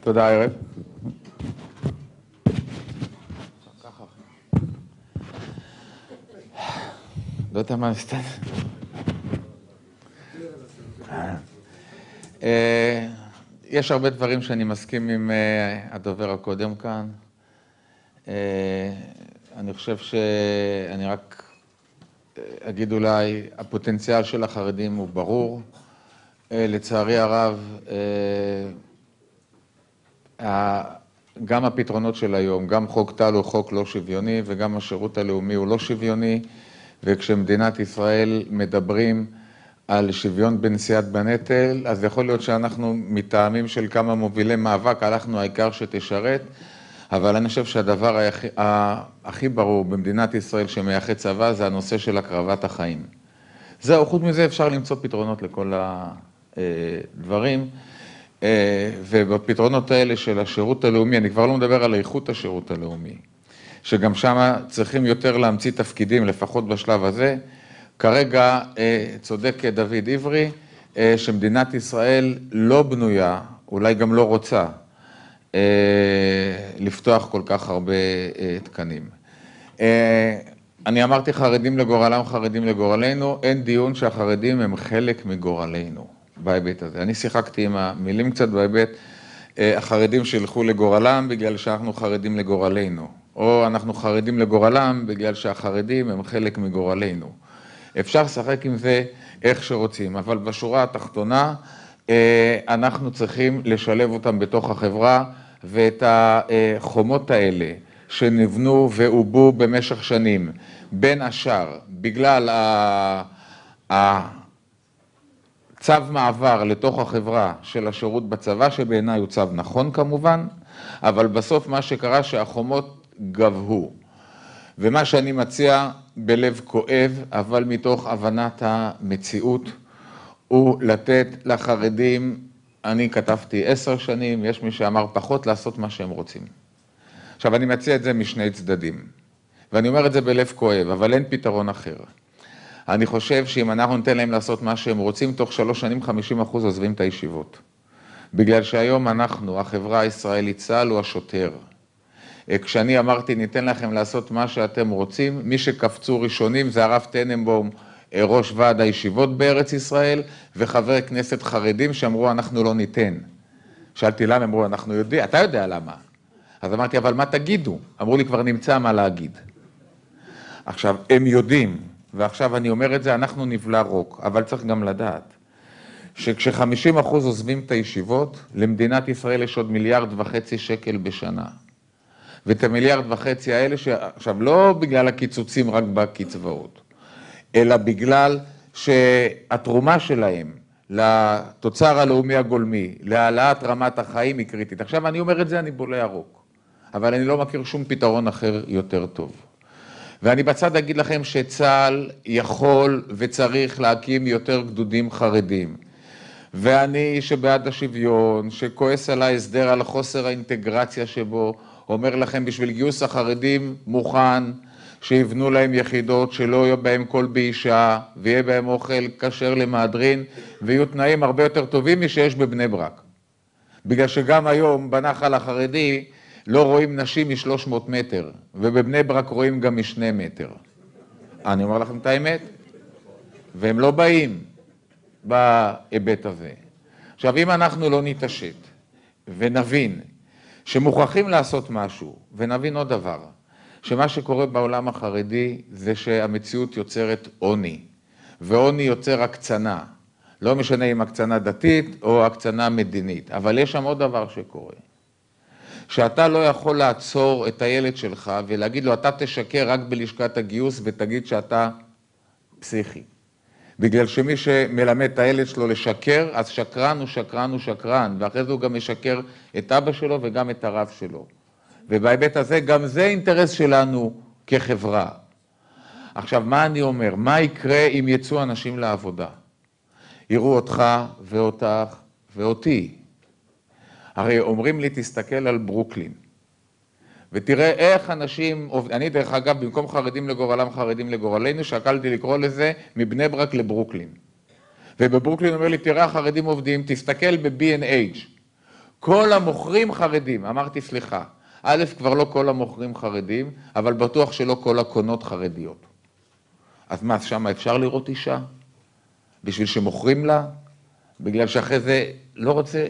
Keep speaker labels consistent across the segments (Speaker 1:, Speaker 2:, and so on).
Speaker 1: תודה, ערב. לא יודע מה נסתן. יש הרבה דברים שאני מסכים עם הדובר הקודם כאן. אני חושב שאני רק אגיד אולי, הפוטנציאל של החרדים הוא ברור. לצערי הרב, גם הפתרונות של היום, גם חוק טל הוא חוק לא שוויוני, וגם השירות הלאומי הוא לא שוויוני, וכשמדינת ישראל מדברים על שוויון בנשיאת בנטל, אז יכול להיות שאנחנו מטעמים של כמה מובילי מאבק, הלכנו העיקר שתשרת, אבל אני חושב שהדבר הכי ברור במדינת ישראל שמייחד צבא, זה הנושא של הקרבת החיים. זהו, חוץ מזה אפשר למצוא פתרונות לכל הדברים, ובפתרונות האלה של השירות הלאומי, אני כבר לא מדבר על איכות השירות הלאומי, שגם שם צריכים יותר להמציא תפקידים, לפחות בשלב הזה. כרגע צודק דוד עברי, שמדינת ישראל לא בנויה, אולי גם לא רוצה, לפתוח כל כך הרבה תקנים. אני אמרתי חרדים לגורלם, חרדים לגורלנו, אין דיון שהחרדים הם חלק מגורלנו בהיבט הזה. אני שיחקתי עם המילים קצת בהיבט, החרדים שילכו לגורלם בגלל שאנחנו חרדים לגורלנו, או אנחנו חרדים לגורלם בגלל שהחרדים הם חלק מגורלנו. אפשר לשחק עם זה איך שרוצים, אבל בשורה התחתונה אנחנו צריכים לשלב אותם בתוך החברה, ואת החומות האלה שנבנו ועובו במשך שנים, בין השאר, בגלל צו מעבר לתוך החברה של השירות בצבא, שבעיניי הוא צו נכון כמובן, אבל בסוף מה שקרה שהחומות גבהו. ומה שאני מציע בלב כואב, אבל מתוך הבנת המציאות, הוא לתת לחרדים, אני כתבתי 10 שנים, יש מי שאמר פחות, לעשות מה שהם רוצים. עכשיו אני מציע את זה משני צדדים, ואני אומר את זה בלב כואב, אבל אין פתרון אחר. אני חושב שאם אנחנו ניתן להם לעשות מה שהם רוצים, תוך 3 שנים 50% עוזבים את הישיבות. בגלל שהיום אנחנו, החברה הישראלית, צה"ל הוא השוטר. כשאני אמרתי ניתן לכם לעשות מה שאתם רוצים, מי שקפצו ראשונים זה הרב טננבאום, ראש ועד הישיבות בארץ ישראל, וחברי כנסת חרדים שאמרו אנחנו לא ניתן. שאלתי למה, אמרו אנחנו יודעים, אתה יודע למה. אז אמרתי אבל מה תגידו? אמרו לי כבר נמצא מה להגיד. עכשיו הם יודעים, ועכשיו אני אומר את זה, אנחנו נבלע רוק, אבל צריך גם לדעת, שכש50% עוזבים את הישיבות, למדינת ישראל יש עוד 1.5 מיליארד שקל בשנה. ואת 1.5 מיליארד האלה, עכשיו לא בגלל הקיצוצים רק בקצבאות, אלא בגלל שהתרומה שלהם לתוצר הלאומי הגולמי, להעלאת רמת החיים היא קריטית. עכשיו אני אומר את זה, אני בולע רוק, אבל אני לא מכיר שום פתרון אחר יותר טוב. ואני בצד אגיד לכם שצה"ל יכול וצריך להקים יותר גדודים חרדים. ואני שבעד השוויון, שכועס על ההסדר, על חוסר האינטגרציה שבו, אומר לכם בשביל גיוס החרדים מוכן, שיבנו להם יחידות שלא יהיה בהם קול באישה, ויהיה בהם אוכל כשר למהדרין, ויהיו תנאים הרבה יותר טובים משיש בבני ברק. בגלל שגם היום בנחל החרדי לא רואים נשים מ300 מטר, ובבני ברק רואים גם מ2 מטר. אני אומר לכם את האמת, והם לא באים בהיבט הזה. עכשיו אם אנחנו לא נתעשת ונבין שמוכרחים לעשות משהו, ונבין עוד דבר, שמה שקורה בעולם החרדי זה שהמציאות יוצרת עוני, ועוני יוצר הקצנה, לא משנה אם הקצנה דתית או הקצנה מדינית, אבל יש שם עוד דבר שקורה, שאתה לא יכול לעצור את הילד שלך ולהגיד לו אתה תשקר רק בלשכת הגיוס ותגיד שאתה פסיכי. בגלל שמי שמלמד את הילד שלו לשקר, אז שקרן הוא שקרן הוא שקרן, ואחרי זה הוא גם משקר את אבא שלו וגם את הרב שלו. ובהיבט הזה גם זה אינטרס שלנו כחברה. עכשיו מה אני אומר? מה יקרה אם יצאו אנשים לעבודה? יראו אותך ואותך ואותי. הרי אומרים לי תסתכל על ברוקלין. ותראה איך אנשים, אני דרך אגב במקום חרדים לגורלם חרדים לגורלנו, שקלתי לקרוא לזה מבני ברק לברוקלין. ובברוקלין אומר לי תראה החרדים עובדים, תסתכל ב-B&H. כל המוכרים חרדים. אמרתי, סליחה, א', כבר לא כל המוכרים חרדים, אבל בטוח שלא כל הקונות חרדיות. אז מה, שם אפשר לראות אישה? בשביל שמוכרים לה? בגלל שאחרי זה לא רוצה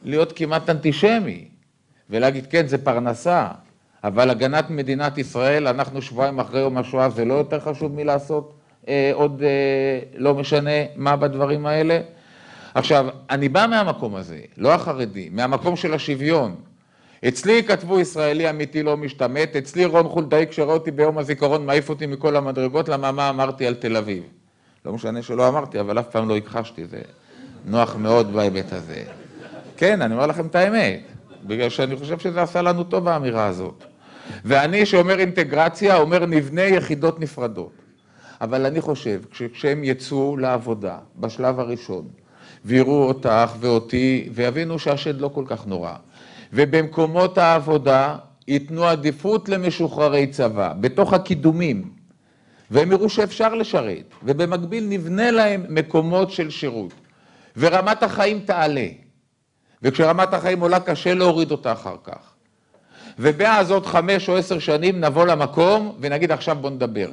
Speaker 1: להיות כמעט אנטישמי, ולהגיד, כן, זה פרנסה, אבל הגנת מדינת ישראל, אנחנו שבועיים אחרי יום השואה, זה לא יותר חשוב מלעשות עוד לא משנה מה בדברים האלה. עכשיו, אני בא מהמקום הזה, לא החרדי, מהמקום של השוויון. אצלי כתבו ישראלי אמיתי לא משתמט, אצלי רון חולדאי כשראה אותי ביום הזיכרון מעיף אותי מכל המדרגות, למה מה אמרתי על תל אביב. לא משנה שלא אמרתי, אבל אף פעם לא הכחשתי, זה נוח מאוד בהיבט הזה. כן, אני אומר לכם את האמת, בגלל שאני חושב שזה עשה לנו טוב האמירה הזאת. ואני שאומר אינטגרציה, אומר נבנה יחידות נפרדות. אבל אני חושב, כשהם יצאו לעבודה בשלב הראשון, ויראו אותך ואותי, ויבינו שהשד לא כל כך נורא, ובמקומות העבודה ייתנו עדיפות למשוחררי צבא, בתוך הקידומים, והם יראו שאפשר לשרת, ובמקביל נבנה להם מקומות של שירות, ורמת החיים תעלה, וכשרמת החיים עולה קשה להוריד אותה אחר כך. ובאז עוד 5 או 10 שנים נבוא למקום ונגיד עכשיו בוא נדבר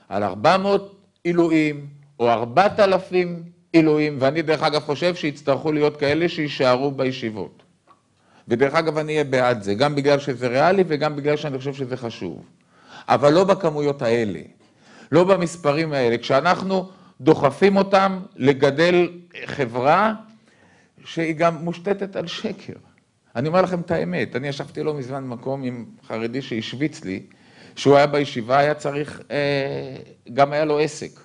Speaker 1: על 400 עילויים או 4,000 עילויים, ואני דרך אגב חושב שיצטרכו להיות כאלה שישארו בישיבות. ודרך אגב אני אהיה בעד זה, גם בגלל שזה ריאלי וגם בגלל שאני חושב שזה חשוב. אבל לא בכמויות האלה, לא במספרים האלה, כשאנחנו דוחפים אותם לגדל חברה שהיא גם מושתתת על שקר. אני אומר לכם את האמת, אני ישבתי לא מזמן מקום עם חרדי שהשוויץ לי, שהוא היה בישיבה, היה צריך, גם היה לו עסק.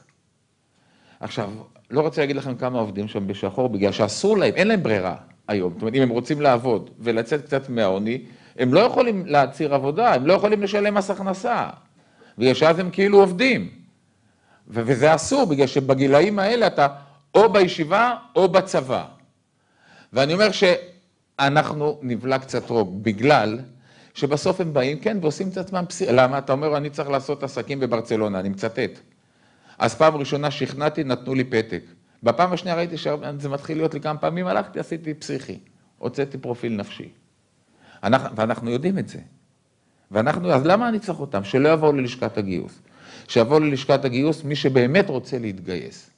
Speaker 1: עכשיו, לא רוצה להגיד לכם כמה עובדים שם בשחור, בגלל שאסור להם, אין להם ברירה היום. זאת אומרת, אם הם רוצים לעבוד ולצאת קצת מהעוני, הם לא יכולים להציר עבודה, הם לא יכולים לשלם מס הכנסה, בגלל שאז הם כאילו עובדים. וזה אסור, בגלל שבגילאים האלה אתה או בישיבה או בצבא. ואני אומר שאנחנו נבלע קצת רוג, בגלל שבסוף הם באים, כן, ועושים את עצמם למה? אתה אומר, אני צריך לעשות עסקים בברצלונה, אני מצטט. אז פעם ראשונה שכנעתי, נתנו לי פתק. בפעם השנייה ראיתי שזה מתחיל להיות לי כמה פעמים, הלכתי, עשיתי פסיכי, הוצאתי פרופיל נפשי. ואנחנו יודעים את זה. אז למה אני צריך אותם? שלא יבואו ללשכת הגיוס. שיבואו ללשכת הגיוס מי שבאמת רוצה להתגייס.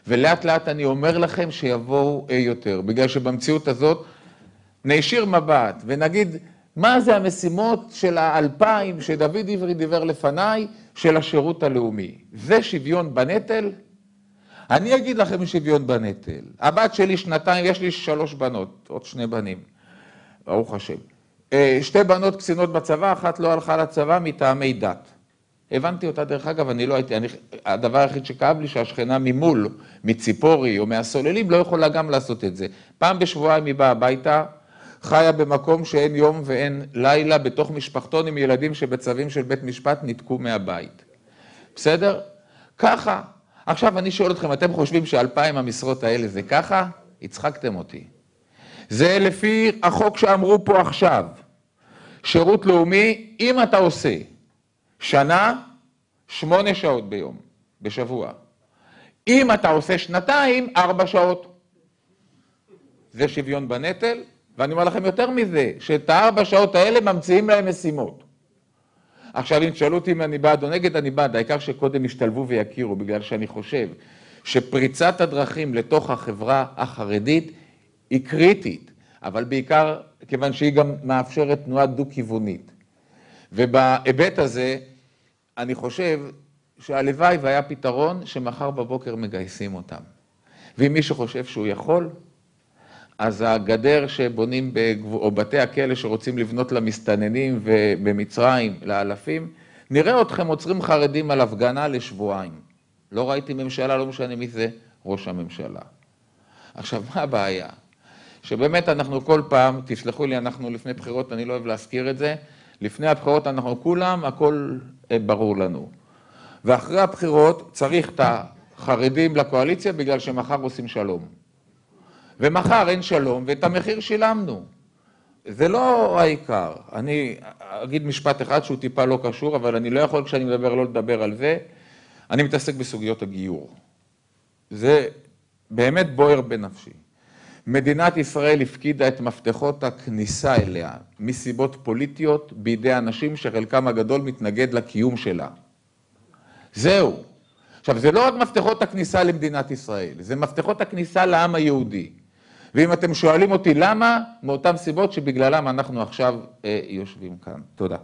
Speaker 1: ולאט לאט אני אומר לכם שיבואו יותר, בגלל שבמציאות הזאת נשיר מבט ונגיד, מה זה המשימות של 2000 שדוד עברי דיבר לפניי של השירות הלאומי? זה שוויון בנטל? אני אגיד לכם שוויון בנטל. הבת שלי 2, יש לי 3 בנות, עוד 2 בנים, ברוך השם. 2 בנות קצינות בצבא, אחת לא הלכה לצבא מטעמי דת. הבנתי אותה דרך אגב, אני לא הייתי, הדבר היחיד שכאב לי שהשכנה ממול, מציפורי או מהסוללים, לא יכולה גם לעשות את זה. פעם בשבועיים היא באה הביתה, חיה במקום שאין יום ואין לילה, בתוך משפחתון עם ילדים שבצווים של בית משפט ניתקו מהבית. בסדר? ככה. עכשיו אני שואל אתכם, אתם חושבים ש2,000 המשרות האלה זה ככה? הצחקתם אותי. זה לפי החוק שאמרו פה עכשיו. שירות לאומי, אם אתה עושה שנה, 8 שעות ביום, בשבוע. אם אתה עושה 2, 4 שעות. זה שוויון בנטל, ואני אומר לכם יותר מזה, שאת 4 שעות האלה ממציאים להם משימות. עכשיו אם תשאלו אותי אם אני בעד או נגד, אני בעד, העיקר שקודם ישתלבו ויכירו, בגלל שאני חושב שפריצת הדרכים לתוך החברה החרדית היא קריטית, אבל בעיקר כיוון שהיא גם מאפשרת תנועה דו-כיוונית. ובהיבט הזה, אני חושב שהלוואי והיה פתרון שמחר בבוקר מגייסים אותם. ואם מישהו חושב שהוא יכול, אז הגדר שבונים, או בתי הכלא שרוצים לבנות למסתננים ובמצרים, לאלפים, נראה אתכם עוצרים חרדים על הפגנה לשבועיים. לא ראיתי ממשלה, לא משנה מי זה, ראש הממשלה. עכשיו, מה הבעיה? שבאמת אנחנו כל פעם, תסלחו לי, אנחנו לפני בחירות, אני לא אוהב להזכיר את זה, לפני הבחירות אנחנו כולם, הכל ברור לנו. ואחרי הבחירות צריך את החרדים לקואליציה בגלל שמחר עושים שלום. ומחר אין שלום ואת המחיר שילמנו. זה לא העיקר. אני אגיד משפט אחד שהוא טיפה לא קשור, אבל אני לא יכול כשאני מדבר לא לדבר על זה. אני מתעסק בסוגיות הגיור. זה באמת בוער בנפשי. מדינת ישראל הפקידה את מפתחות הכניסה אליה מסיבות פוליטיות בידי אנשים שחלקם הגדול מתנגד לקיום שלה. זהו. עכשיו, זה לא רק מפתחות הכניסה למדינת ישראל, זה מפתחות הכניסה לעם היהודי. ואם אתם שואלים אותי למה, מאותן סיבות שבגללם אנחנו עכשיו יושבים כאן. תודה.